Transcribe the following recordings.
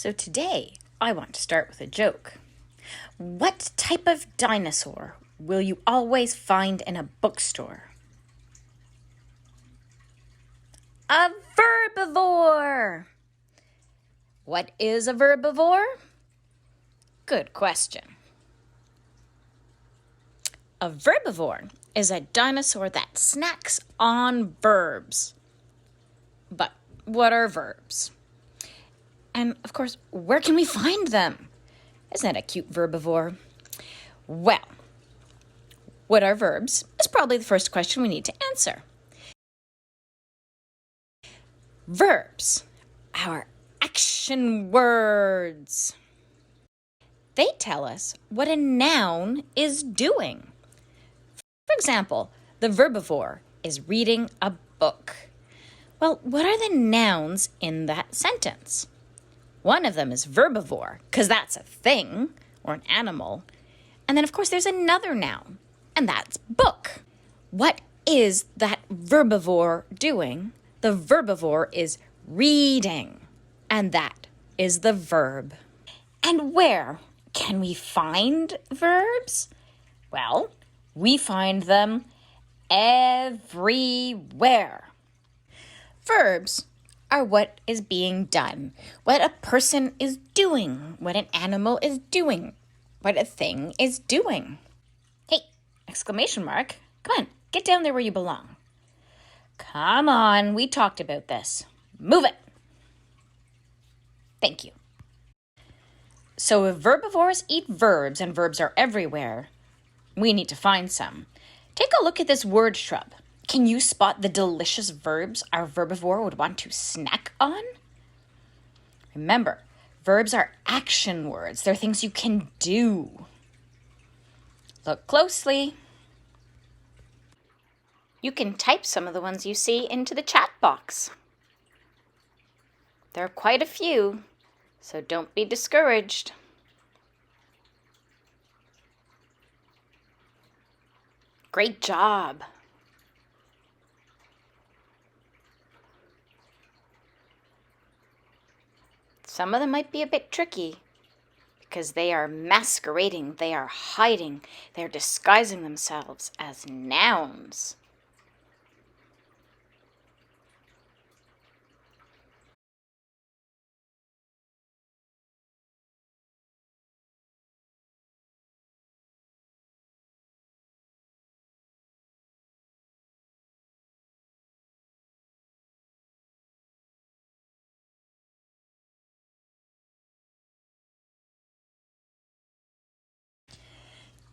So today, I want to start with a joke. What type of dinosaur will you always find in a bookstore? A verbivore! What is a verbivore? Good question. A verbivore is a dinosaur that snacks on verbs. But what are verbs? And of course, where can we find them? Isn't that a cute verbivore? Well, what are verbs is probably the first question we need to answer. Verbs are action words. They tell us what a noun is doing. For example, the verbivore is reading a book. Well, what are the nouns in that sentence? One of them is verbivore, because that's a thing or an animal. And then, of course, there's another noun, and that's book. What is that verbivore doing? The verbivore is reading, and that is the verb. And where can we find verbs? Well, we find them everywhere. Verbs are what is being done, what a person is doing, what an animal is doing, what a thing is doing. Hey, exclamation mark. Come on, get down there where you belong. Come on, we talked about this. Move it. Thank you. So if verbivores eat verbs and verbs are everywhere, we need to find some. Take a look at this word shrub. Can you spot the delicious verbs our verbivore would want to snack on? Remember, verbs are action words. They're things you can do. Look closely. You can type some of the ones you see into the chat box. There are quite a few, so don't be discouraged. Great job. Some of them might be a bit tricky because they are masquerading, they are hiding, they are disguising themselves as nouns.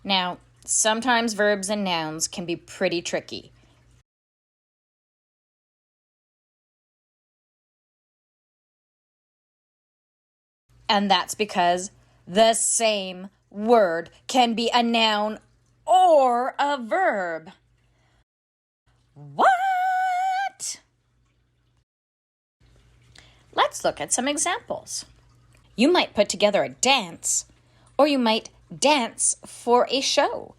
Now, sometimes verbs and nouns can be pretty tricky. And that's because the same word can be a noun or a verb. What? Let's look at some examples. You might put together a dance, or you might dance for a show.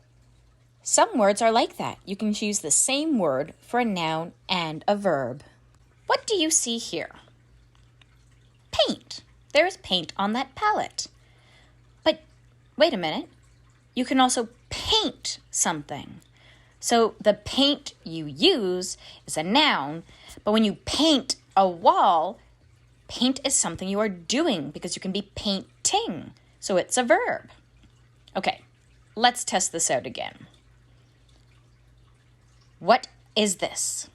Some words are like that. You can choose the same word for a noun and a verb. What do you see here? Paint. There is paint on that palette. But wait a minute. You can also paint something. So the paint you use is a noun, but when you paint a wall, paint is something you are doing because you can be painting. So it's a verb. Okay, let's test this out again. What is this?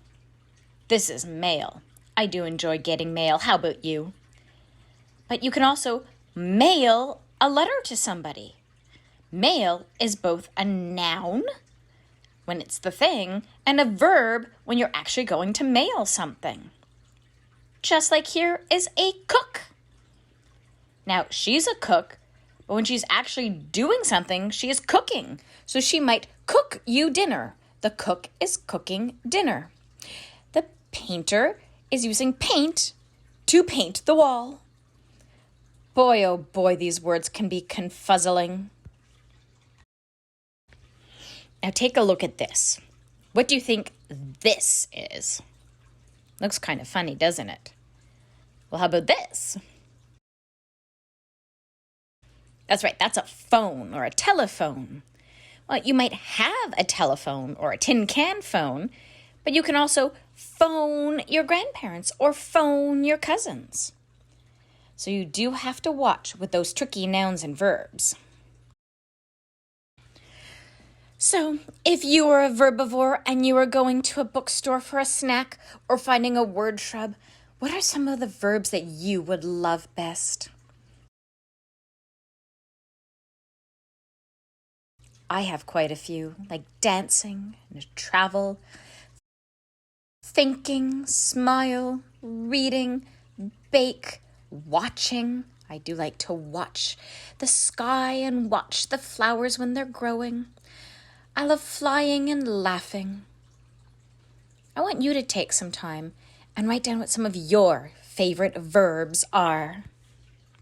This is mail. I do enjoy getting mail. How about you? But you can also mail a letter to somebody. Mail is both a noun when it's the thing and a verb when you're actually going to mail something. Just like here is a cook. Now, she's a cook, but when she's actually doing something, she is cooking. So she might cook you dinner. The cook is cooking dinner. The painter is using paint to paint the wall. Boy, oh boy, these words can be confuzzling. Now take a look at this. What do you think this is? Looks kind of funny, doesn't it? Well, how about this? That's right, that's a phone or a telephone. Well, you might have a telephone or a tin can phone, but you can also phone your grandparents or phone your cousins. So you do have to watch with those tricky nouns and verbs. So, if you were a verbivore and you were going to a bookstore for a snack or finding a word shrub, what are some of the verbs that you would love best? I have quite a few, like dancing, travel, thinking, smile, reading, bake, watching. I do like to watch the sky and watch the flowers when they're growing. I love flying and laughing. I want you to take some time and write down what some of your favorite verbs are.